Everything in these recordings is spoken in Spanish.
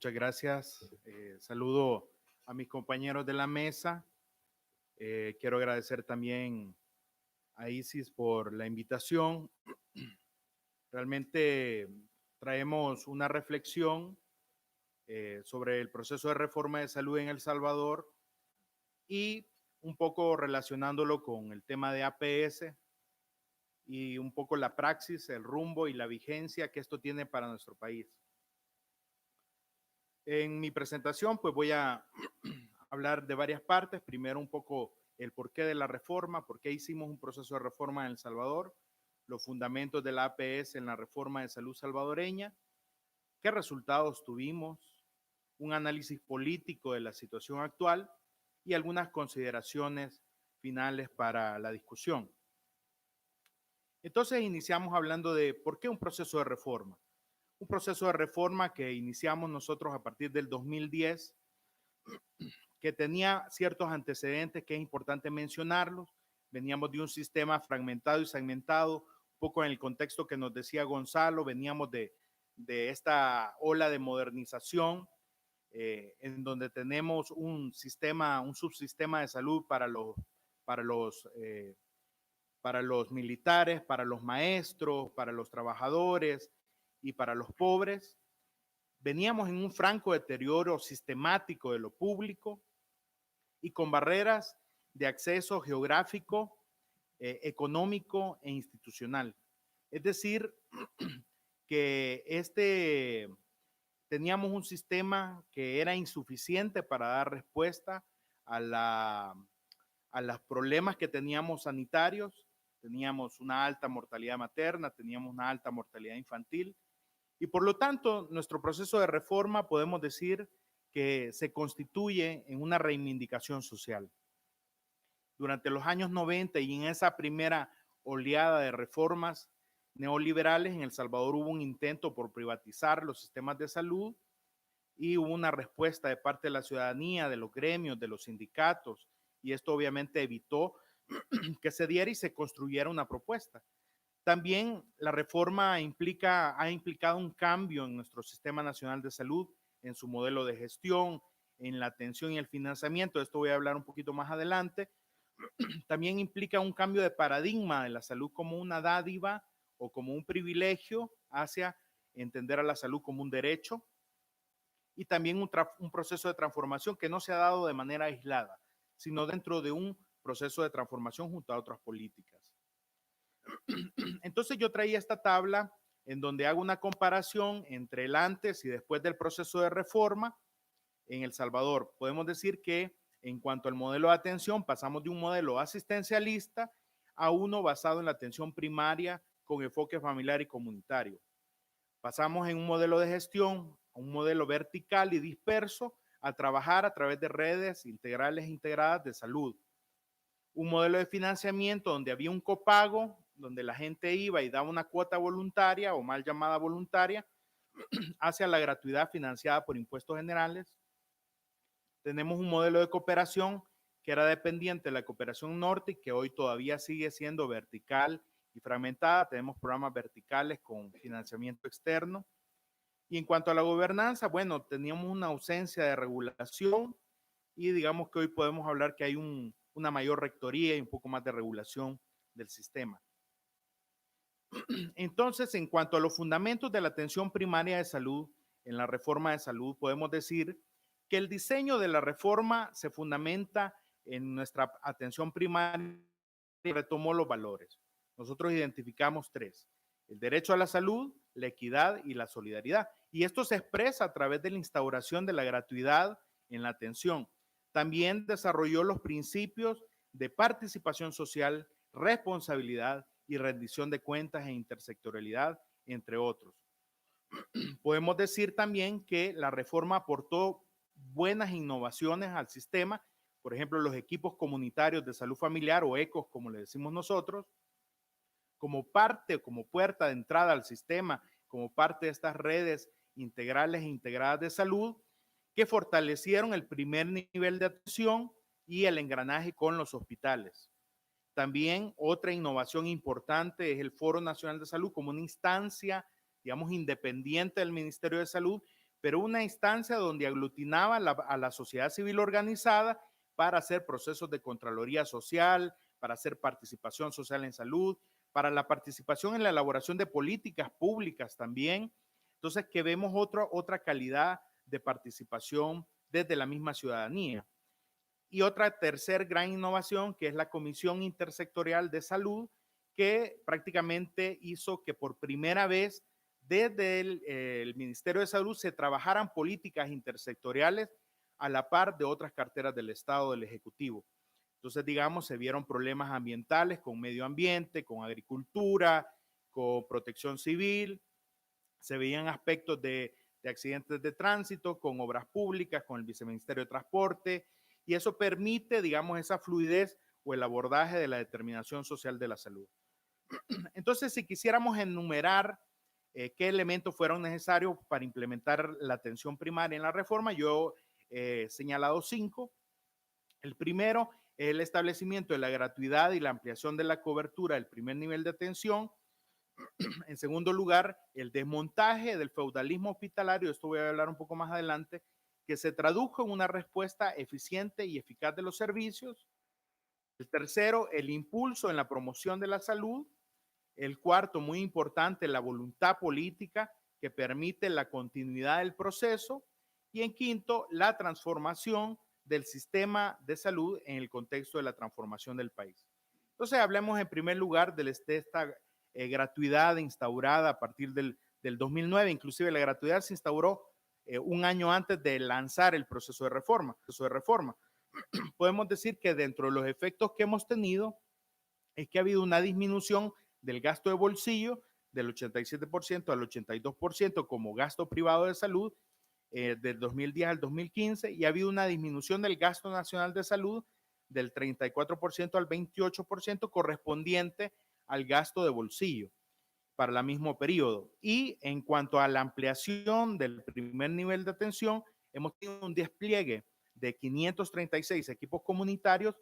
Muchas gracias. Saludo a mis compañeros de la mesa. Quiero agradecer también a Isis por la invitación. Realmente traemos una reflexión sobre el proceso de reforma de salud en El Salvador y un poco relacionándolo con el tema de APS y un poco la praxis, el rumbo y la vigencia que esto tiene para nuestro país. En mi presentación, pues voy a hablar de varias partes. Primero, un poco el porqué de la reforma, por qué hicimos un proceso de reforma en El Salvador, los fundamentos de la APS en la reforma de salud salvadoreña, qué resultados tuvimos, un análisis político de la situación actual y algunas consideraciones finales para la discusión. Entonces, iniciamos hablando de por qué un proceso de reforma. Un proceso de reforma que iniciamos nosotros a partir del 2010, que tenía ciertos antecedentes que es importante mencionarlos. Veníamos de un sistema fragmentado y segmentado, un poco en el contexto que nos decía Gonzalo, veníamos de esta ola de modernización, en donde tenemos un sistema, un subsistema de salud para los, para los militares, para los maestros, para los trabajadores y para los pobres. Veníamos en un franco deterioro sistemático de lo público y con barreras de acceso geográfico, económico e institucional. Es decir, que teníamos un sistema que era insuficiente para dar respuesta a los problemas que teníamos sanitarios. Teníamos una alta mortalidad materna, teníamos una alta mortalidad infantil y por lo tanto nuestro proceso de reforma podemos decir que se constituye en una reivindicación social. Durante los años 90 y en esa primera oleada de reformas neoliberales, en El Salvador hubo un intento por privatizar los sistemas de salud y hubo una respuesta de parte de la ciudadanía, de los gremios, de los sindicatos, y esto obviamente evitó que se diera y se construyera una propuesta. También la reforma ha implicado un cambio en nuestro Sistema Nacional de Salud, en su modelo de gestión, en la atención y el financiamiento. De esto voy a hablar un poquito más adelante. También implica un cambio de paradigma de la salud como una dádiva o como un privilegio hacia entender a la salud como un derecho y también un proceso de transformación que no se ha dado de manera aislada, sino dentro de un proceso de transformación junto a otras políticas. Entonces yo traía esta tabla en donde hago una comparación entre el antes y después del proceso de reforma en El Salvador. Podemos decir que en cuanto al modelo de atención, pasamos de un modelo asistencialista a uno basado en la atención primaria con enfoque familiar y comunitario. Pasamos en un modelo de gestión a un modelo vertical y disperso a trabajar a través de redes integrales e integradas de salud. Un modelo de financiamiento donde había un copago, donde la gente iba y daba una cuota voluntaria o mal llamada voluntaria hacia la gratuidad financiada por impuestos generales. Tenemos un modelo de cooperación que era dependiente de la cooperación norte y que hoy todavía sigue siendo vertical y fragmentada. Tenemos programas verticales con financiamiento externo. Y en cuanto a la gobernanza, bueno, teníamos una ausencia de regulación y digamos que hoy podemos hablar que hay una mayor rectoría y un poco más de regulación del sistema. Entonces, en cuanto a los fundamentos de la atención primaria de salud, en la reforma de salud, podemos decir que el diseño de la reforma se fundamenta en nuestra atención primaria y retomó los valores. Nosotros identificamos tres: el derecho a la salud, la equidad y la solidaridad. Y esto se expresa a través de la instauración de la gratuidad en la atención. También desarrolló los principios de participación social, responsabilidad y rendición de cuentas e intersectorialidad, entre otros. Podemos decir también que la reforma aportó buenas innovaciones al sistema, por ejemplo, los equipos comunitarios de salud familiar o ECOS, como le decimos nosotros, como parte, como puerta de entrada al sistema, como parte de estas redes integrales e integradas de salud, que fortalecieron el primer nivel de atención y el engranaje con los hospitales. También otra innovación importante es el Foro Nacional de Salud como una instancia, digamos, independiente del Ministerio de Salud pero una instancia donde aglutinaba a la sociedad civil organizada para hacer procesos de Contraloría Social, para hacer participación social en salud, para la participación en la elaboración de políticas públicas también. Entonces, que vemos otra calidad de participación desde la misma ciudadanía. Y otra tercer gran innovación, que es la Comisión Intersectorial de Salud, que prácticamente hizo que por primera vez desde el Ministerio de Salud se trabajaran políticas intersectoriales a la par de otras carteras del Estado, del Ejecutivo. Entonces, digamos, se vieron problemas ambientales con medio ambiente, con agricultura, con protección civil, se veían aspectos de accidentes de tránsito con obras públicas, con el Viceministerio de Transporte, y eso permite, digamos, esa fluidez o el abordaje de la determinación social de la salud. Entonces, si quisiéramos enumerar qué elementos fueron necesarios para implementar la atención primaria en la reforma, yo he señalado 5. El primero es el establecimiento de la gratuidad y la ampliación de la cobertura del primer nivel de atención. En segundo lugar, el desmontaje del feudalismo hospitalario, esto voy a hablar un poco más adelante, que se tradujo en una respuesta eficiente y eficaz de los servicios. El tercero, el impulso en la promoción de la salud. El cuarto, muy importante, la voluntad política que permite la continuidad del proceso. Y en quinto, la transformación del sistema de salud en el contexto de la transformación del país. Entonces, hablemos en primer lugar de esta gratuidad instaurada a partir del 2009. Inclusive la gratuidad se instauró un año antes de lanzar el proceso de reforma. Podemos decir que dentro de los efectos que hemos tenido es que ha habido una disminución del gasto de bolsillo del 87% al 82% como gasto privado de salud del 2010 al 2015, y ha habido una disminución del gasto nacional de salud del 34% al 28% correspondiente al gasto de bolsillo para el mismo periodo. Y en cuanto a la ampliación del primer nivel de atención, hemos tenido un despliegue de 536 equipos comunitarios.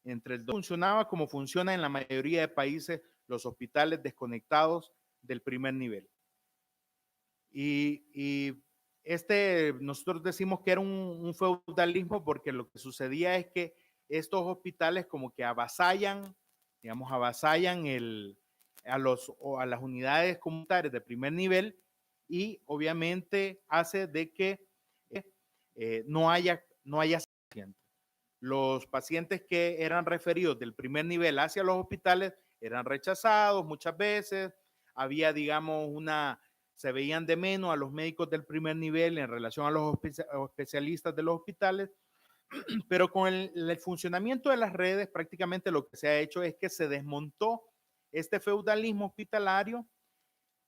Entre el funcionaba como funciona en la mayoría de países los hospitales desconectados del primer nivel. Y nosotros decimos que era un feudalismo porque lo que sucedía es que estos hospitales como que avasallan, digamos, avasallan a las unidades comunitarias de primer nivel, y obviamente hace de que no haya pacientes. Los pacientes que eran referidos del primer nivel hacia los hospitales eran rechazados muchas veces, había, digamos, se veían de menos a los médicos del primer nivel en relación a los especialistas de los hospitales, pero con el funcionamiento de las redes prácticamente lo que se ha hecho es que se desmontó este feudalismo hospitalario,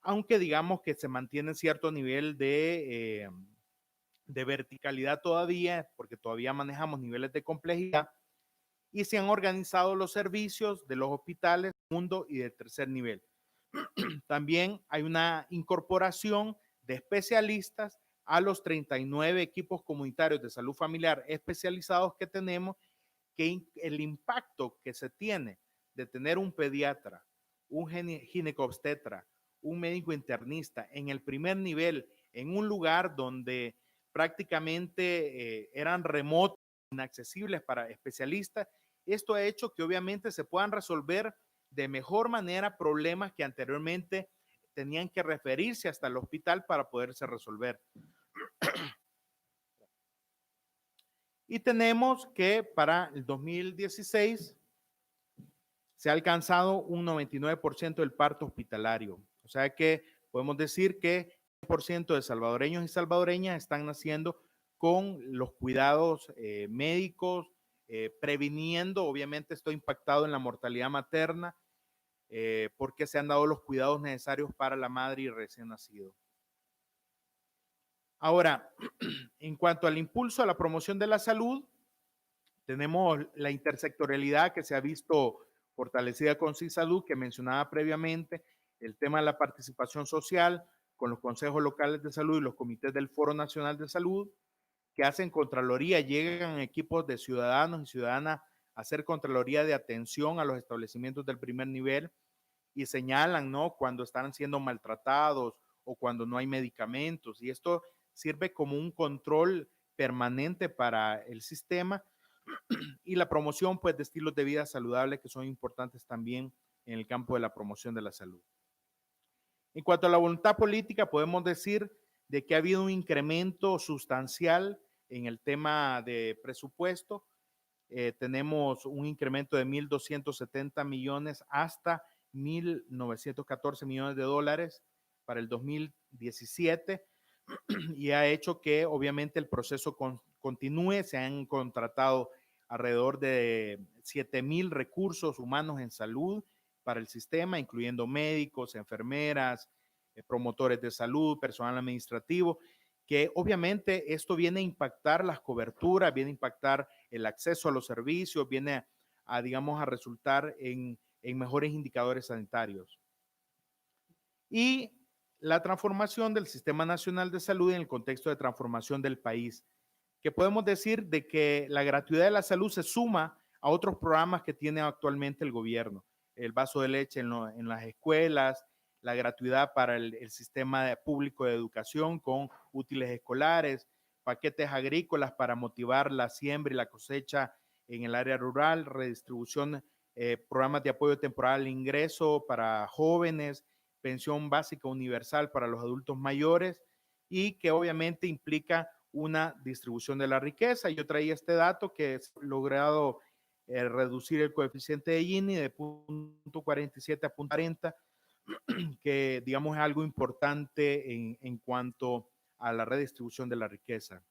aunque digamos que se mantiene cierto nivel de verticalidad todavía, porque todavía manejamos niveles de complejidad, y se han organizado los servicios de los hospitales de segundo y de tercer nivel. También hay una incorporación de especialistas a los 39 equipos comunitarios de salud familiar especializados que tenemos, que el impacto que se tiene de tener un pediatra, un ginecobstetra, un médico internista en el primer nivel, en un lugar donde prácticamente eran remotos, inaccesibles para especialistas, esto ha hecho que obviamente se puedan resolver de mejor manera problemas que anteriormente tenían que referirse hasta el hospital para poderse resolver. Y tenemos que para el 2016 se ha alcanzado un 99% del parto hospitalario. O sea que podemos decir que 100% de salvadoreños y salvadoreñas están naciendo con los cuidados médicos, previniendo, obviamente esto ha impactado en la mortalidad materna, porque se han dado los cuidados necesarios para la madre y recién nacido. Ahora, en cuanto al impulso a la promoción de la salud, tenemos la intersectorialidad que se ha visto fortalecida con CISalud, que mencionaba previamente, el tema de la participación social con los consejos locales de salud y los comités del Foro Nacional de Salud, que hacen Contraloría, llegan equipos de ciudadanos y ciudadanas a hacer Contraloría de atención a los establecimientos del primer nivel y señalan, ¿no?, cuando están siendo maltratados o cuando no hay medicamentos. Y esto sirve como un control permanente para el sistema y la promoción pues, de estilos de vida saludables que son importantes también en el campo de la promoción de la salud. En cuanto a la voluntad política, podemos decir de que ha habido un incremento sustancial en el tema de presupuesto. Tenemos un incremento de 1.270 millones hasta 1.914 millones de dólares para el 2017 y ha hecho que obviamente el proceso continúe. Se han contratado alrededor de 7,000 recursos humanos en salud para el sistema, incluyendo médicos, enfermeras, promotores de salud, personal administrativo, que obviamente esto viene a impactar las coberturas, viene a impactar el acceso a los servicios, viene digamos, a resultar en mejores indicadores sanitarios. Y la transformación del Sistema Nacional de Salud en el contexto de transformación del país, que podemos decir de que la gratuidad de la salud se suma a otros programas que tiene actualmente el gobierno, el vaso de leche en las escuelas, la gratuidad para el sistema público de educación con útiles escolares, paquetes agrícolas para motivar la siembra y la cosecha en el área rural, redistribución, programas de apoyo temporal al ingreso para jóvenes, pensión básica universal para los adultos mayores y que obviamente implica una distribución de la riqueza. Yo traía este dato que es logrado reducir el coeficiente de Gini de 0.47 a 0.40, que digamos es algo importante en cuanto a la redistribución de la riqueza.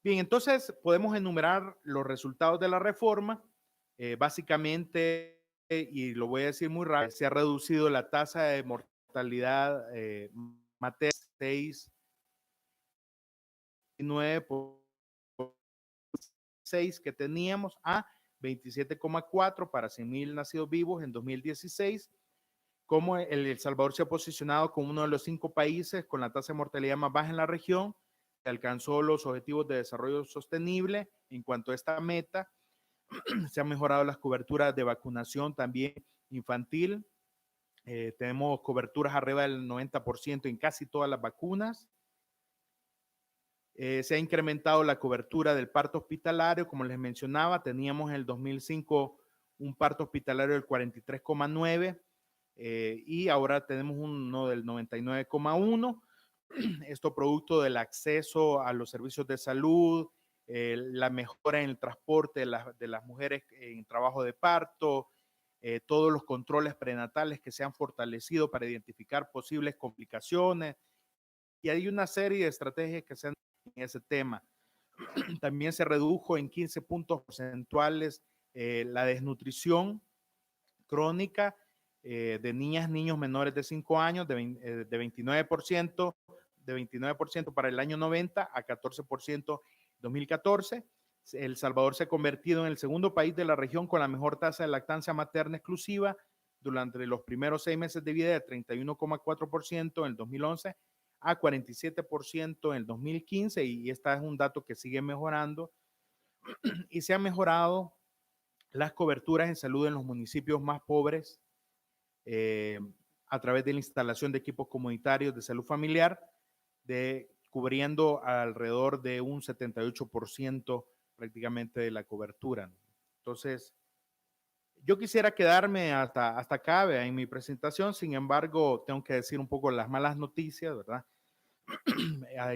Bien, entonces podemos enumerar los resultados de la reforma. Básicamente, y lo voy a decir muy rápido, se ha reducido la tasa de mortalidad materna 6,9 por 6 que teníamos a 27,4 para 100,000 nacidos vivos en 2016. Como El Salvador se ha posicionado como uno de los 5 países con la tasa de mortalidad más baja en la región, que alcanzó los objetivos de desarrollo sostenible. En cuanto a esta meta, se han mejorado las coberturas de vacunación también infantil. Tenemos coberturas arriba del 90% en casi todas las vacunas. Se ha incrementado la cobertura del parto hospitalario, como les mencionaba, teníamos en el 2005 un parto hospitalario del 43,9 y ahora tenemos uno del 99,1. Esto producto del acceso a los servicios de salud, la mejora en el transporte de las mujeres en trabajo de parto, todos los controles prenatales que se han fortalecido para identificar posibles complicaciones. Y hay una serie de estrategias que se han en ese tema. También se redujo en 15 puntos porcentuales la desnutrición crónica de niñas, niños menores de 5 años de 29%, de 29% para el año 90 a 14% 2014. El Salvador se ha convertido en el segundo país de la región con la mejor tasa de lactancia materna exclusiva durante los primeros 6 meses de vida, de 31,4% en el 2011 a 47% en el 2015, y este es un dato que sigue mejorando. Y se han mejorado las coberturas en salud en los municipios más pobres a través de la instalación de equipos comunitarios de salud familiar, cubriendo alrededor de un 78% prácticamente de la cobertura. Entonces, yo quisiera quedarme hasta acá en mi presentación, sin embargo, tengo que decir un poco las malas noticias, ¿verdad?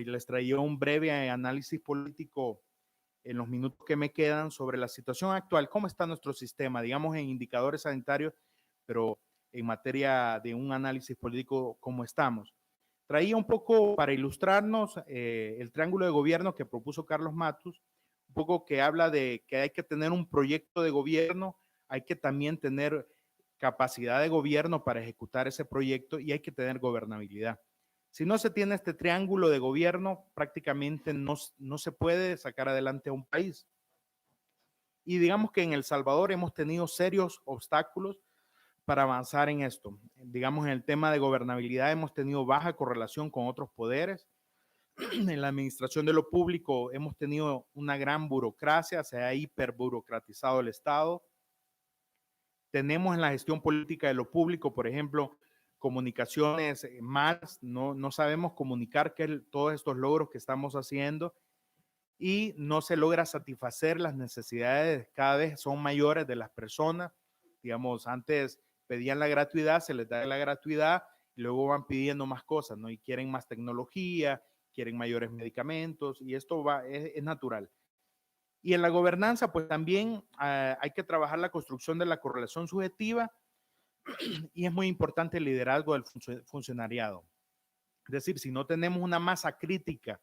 Les traía un breve análisis político en los minutos que me quedan sobre la situación actual, cómo está nuestro sistema, digamos en indicadores sanitarios, pero en materia de un análisis político, cómo estamos. Traía un poco para ilustrarnos el triángulo de gobierno que propuso Carlos Matus, un poco que habla de que hay que tener un proyecto de gobierno, hay que también tener capacidad de gobierno para ejecutar ese proyecto y hay que tener gobernabilidad. Si no se tiene este triángulo de gobierno, prácticamente no se puede sacar adelante a un país. Y digamos que en El Salvador hemos tenido serios obstáculos para avanzar en esto. Digamos, en el tema de gobernabilidad hemos tenido baja correlación con otros poderes. En la administración de lo público hemos tenido una gran burocracia, se ha hiperburocratizado el Estado. Tenemos en la gestión política de lo público, por ejemplo, comunicaciones malas, no sabemos comunicar todos estos logros que estamos haciendo y no se logra satisfacer las necesidades, cada vez son mayores de las personas. Digamos, antes pedían la gratuidad, se les da la gratuidad y luego van pidiendo más cosas, ¿no? Y quieren más tecnología, quieren mayores medicamentos y esto es natural. Y en la gobernanza, pues también hay que trabajar la construcción de la correlación subjetiva y es muy importante el liderazgo del funcionariado. Es decir, si no tenemos una masa crítica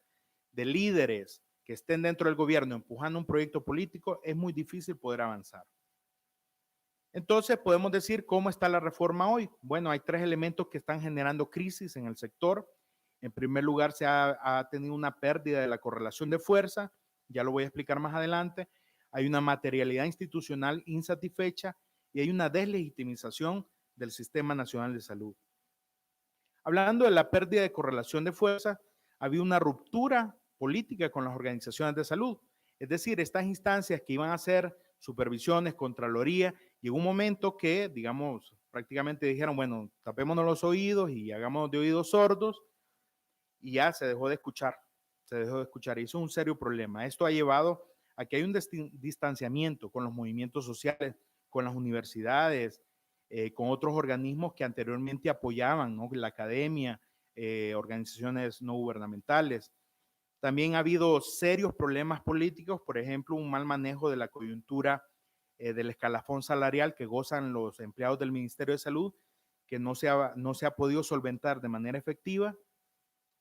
de líderes que estén dentro del gobierno empujando un proyecto político, es muy difícil poder avanzar. Entonces, podemos decir cómo está la reforma hoy. Bueno, hay tres elementos que están generando crisis en el sector. En primer lugar, se ha tenido una pérdida de la correlación de fuerza, ya lo voy a explicar más adelante. Hay una materialidad institucional insatisfecha y hay una deslegitimización del Sistema Nacional de Salud. Hablando de la pérdida de correlación de fuerza, había una ruptura política con las organizaciones de salud. Es decir, estas instancias que iban a hacer supervisiones, contraloría, llegó un momento que, digamos, prácticamente dijeron, bueno, tapémonos los oídos y hagamos de oídos sordos y ya se dejó de escuchar, y eso es un serio problema. Esto ha llevado a que hay un distanciamiento con los movimientos sociales, con las universidades, con otros organismos que anteriormente apoyaban, ¿no? La academia, organizaciones no gubernamentales. También ha habido serios problemas políticos, por ejemplo, un mal manejo de la coyuntura del escalafón salarial que gozan los empleados del Ministerio de Salud, que no se ha podido solventar de manera efectiva,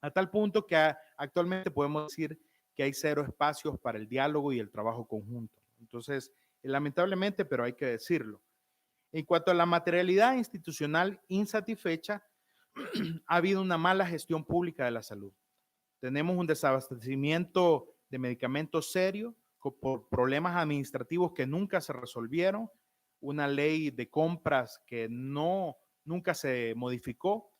a tal punto que actualmente podemos decir que hay cero espacios para el diálogo y el trabajo conjunto. Entonces, lamentablemente, pero hay que decirlo. En cuanto a la materialidad institucional insatisfecha, ha habido una mala gestión pública de la salud. Tenemos un desabastecimiento de medicamentos serio por problemas administrativos que nunca se resolvieron, una ley de compras que nunca se modificó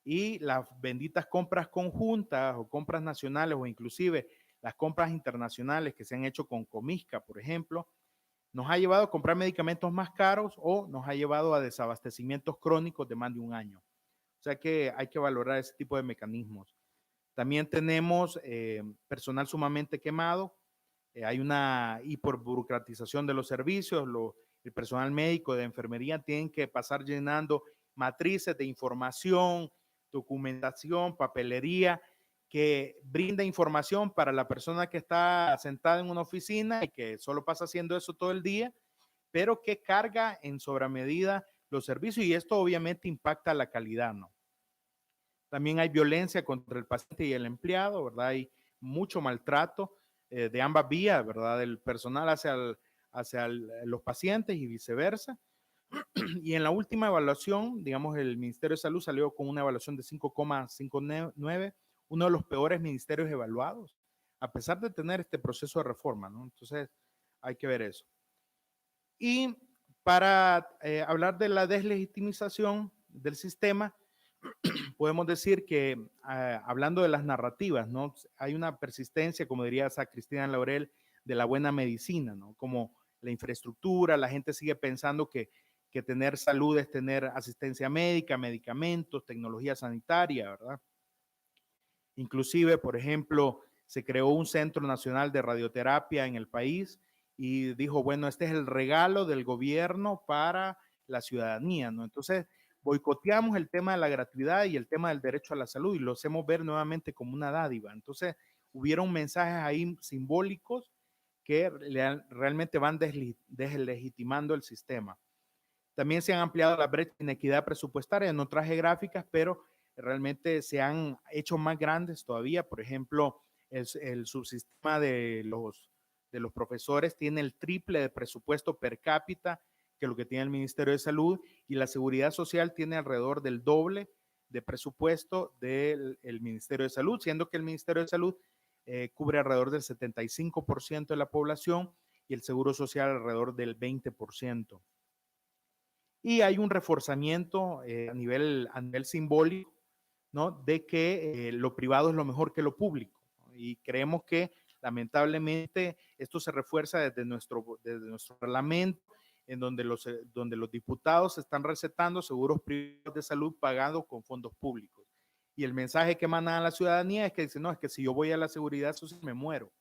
y las benditas compras conjuntas o compras nacionales o inclusive las compras internacionales que se han hecho con Comisca, por ejemplo, nos ha llevado a comprar medicamentos más caros o nos ha llevado a desabastecimientos crónicos de más de un año. O sea que hay que valorar ese tipo de mecanismos. También tenemos personal sumamente quemado, hay una hiperburocratización de los servicios, el personal médico de enfermería tienen que pasar llenando matrices de información, documentación, papelería, que brinda información para la persona que está sentada en una oficina y que solo pasa haciendo eso todo el día, pero que carga en sobramedida los servicios y esto obviamente impacta la calidad, ¿no? También hay violencia contra el paciente y el empleado, ¿verdad? Hay mucho maltrato de ambas vías, ¿verdad? Del personal hacia los pacientes y viceversa. Y en la última evaluación, digamos, el Ministerio de Salud salió con una evaluación de 5,59, uno de los peores ministerios evaluados, a pesar de tener este proceso de reforma, ¿no? Entonces, hay que ver eso. Y para hablar de la deslegitimización del sistema, podemos decir que hablando de las narrativas, ¿no? Hay una persistencia, como diría esa Cristina Laurel, de la buena medicina, ¿no? Como la infraestructura, la gente sigue pensando que tener salud es tener asistencia médica, medicamentos, tecnología sanitaria, ¿verdad? Inclusive, por ejemplo, se creó un Centro Nacional de Radioterapia en el país y dijo, bueno, este es el regalo del gobierno para la ciudadanía, ¿no? Entonces, boicoteamos el tema de la gratuidad y el tema del derecho a la salud y lo hacemos ver nuevamente como una dádiva. Entonces, hubieron mensajes ahí simbólicos que realmente van deslegitimando el sistema. También se han ampliado las brechas de inequidad presupuestaria, no traje gráficas, pero realmente se han hecho más grandes todavía. Por ejemplo, el subsistema de los profesores tiene el triple de presupuesto per cápita que lo que tiene el Ministerio de Salud y la Seguridad Social tiene alrededor del doble de presupuesto del Ministerio de Salud, siendo que el Ministerio de Salud cubre alrededor del 75% de la población y el Seguro Social alrededor del 20%. Y hay un reforzamiento a nivel simbólico, ¿no? De que lo privado es lo mejor que lo público, ¿no? Y creemos que lamentablemente esto se refuerza desde nuestro reglamento donde los diputados están recetando seguros privados de salud pagados con fondos públicos. Y el mensaje que mandan a la ciudadanía es que dicen, no, es que si yo voy a la seguridad social me muero.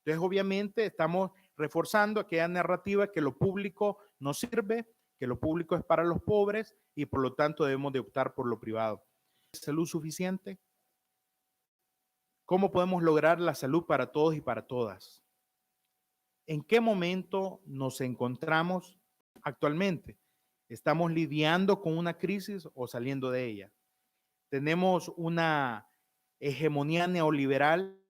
Entonces, obviamente, estamos reforzando aquella narrativa que lo público no sirve, que lo público es para los pobres y por lo tanto debemos de optar por lo privado. ¿Es salud suficiente? ¿Cómo podemos lograr la salud para todos y para todas? ¿En qué momento nos encontramos actualmente? ¿Estamos lidiando con una crisis o saliendo de ella? Tenemos una hegemonía neoliberal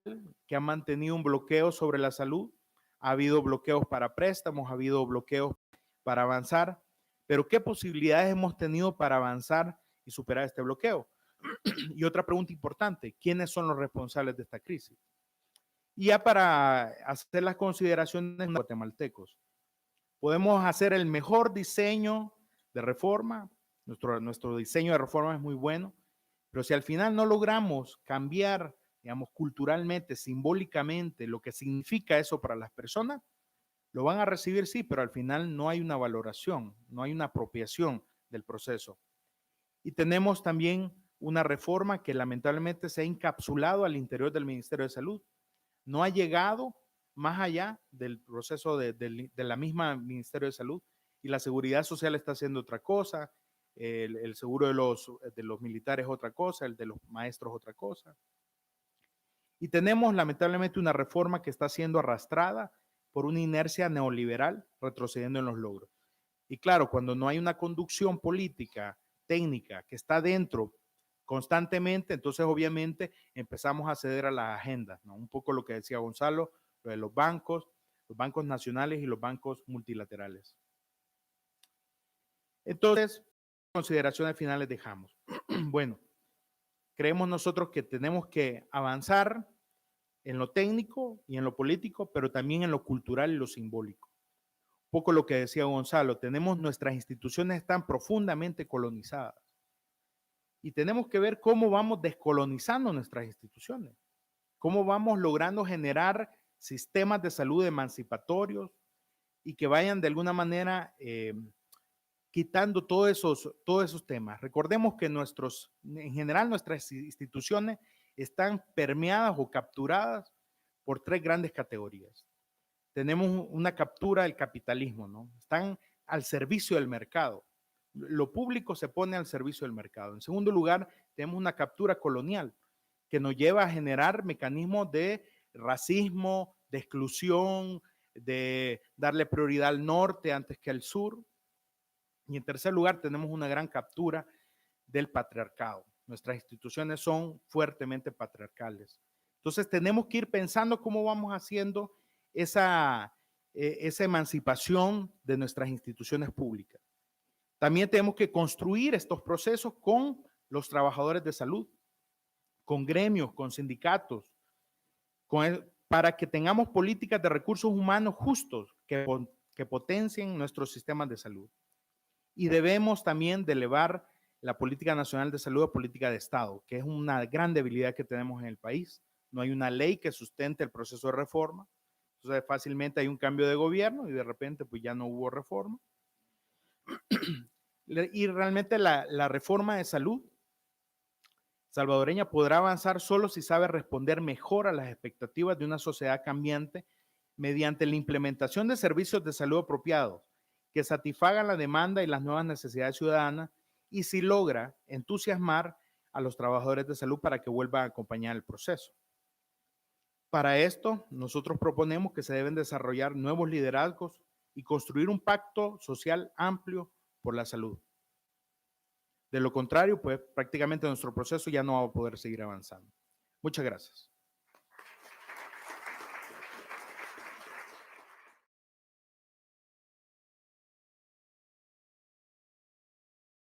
que ha mantenido un bloqueo sobre la salud. Ha habido bloqueos para préstamos, ha habido bloqueos para avanzar, pero ¿qué posibilidades hemos tenido para avanzar y superar este bloqueo? Y otra pregunta importante, ¿quiénes son los responsables de esta crisis? Y ya para hacer las consideraciones guatemaltecos, podemos hacer el mejor diseño de reforma, nuestro diseño de reforma es muy bueno, pero si al final no logramos cambiar, digamos, culturalmente, simbólicamente, lo que significa eso para las personas, lo van a recibir, sí, pero al final no hay una valoración, no hay una apropiación del proceso. Y tenemos también una reforma que lamentablemente se ha encapsulado al interior del Ministerio de Salud. No ha llegado más allá del proceso de la misma Ministerio de Salud y la Seguridad Social está haciendo otra cosa, el seguro de los militares otra cosa, el de los maestros otra cosa. Y tenemos lamentablemente una reforma que está siendo arrastrada por una inercia neoliberal, retrocediendo en los logros. Y claro, cuando no hay una conducción política, técnica, que está dentro constantemente, entonces obviamente empezamos a ceder a las agendas, ¿no? Un poco lo que decía Gonzalo, lo de los bancos nacionales y los bancos multilaterales. Entonces, consideraciones finales dejamos. Bueno, creemos nosotros que tenemos que avanzar en lo técnico y en lo político, pero también en lo cultural y lo simbólico. Un poco lo que decía Gonzalo, tenemos nuestras instituciones están profundamente colonizadas y tenemos que ver cómo vamos descolonizando nuestras instituciones, cómo vamos logrando generar sistemas de salud emancipatorios y que vayan de alguna manera quitando todos esos temas. Recordemos que en general nuestras instituciones están permeadas o capturadas por tres grandes categorías. Tenemos una captura del capitalismo, ¿no? Están al servicio del mercado. Lo público se pone al servicio del mercado. En segundo lugar, tenemos una captura colonial que nos lleva a generar mecanismos de racismo, de exclusión, de darle prioridad al norte antes que al sur. Y en tercer lugar, tenemos una gran captura del patriarcado. Nuestras instituciones son fuertemente patriarcales. Entonces, tenemos que ir pensando cómo vamos haciendo esa emancipación de nuestras instituciones públicas. También tenemos que construir estos procesos con los trabajadores de salud, con gremios, con sindicatos, para que tengamos políticas de recursos humanos justos que potencien nuestros sistemas de salud. Y debemos también de elevar la política nacional de salud a política de Estado, que es una gran debilidad que tenemos en el país. No hay una ley que sustente el proceso de reforma. Entonces, fácilmente hay un cambio de gobierno y de repente pues ya no hubo reforma. Y realmente la reforma de salud salvadoreña podrá avanzar solo si sabe responder mejor a las expectativas de una sociedad cambiante mediante la implementación de servicios de salud apropiados que satisfagan la demanda y las nuevas necesidades ciudadanas y si logra entusiasmar a los trabajadores de salud para que vuelvan a acompañar el proceso. Para esto, nosotros proponemos que se deben desarrollar nuevos liderazgos y construir un pacto social amplio por la salud. De lo contrario, pues prácticamente nuestro proceso ya no va a poder seguir avanzando. Muchas gracias.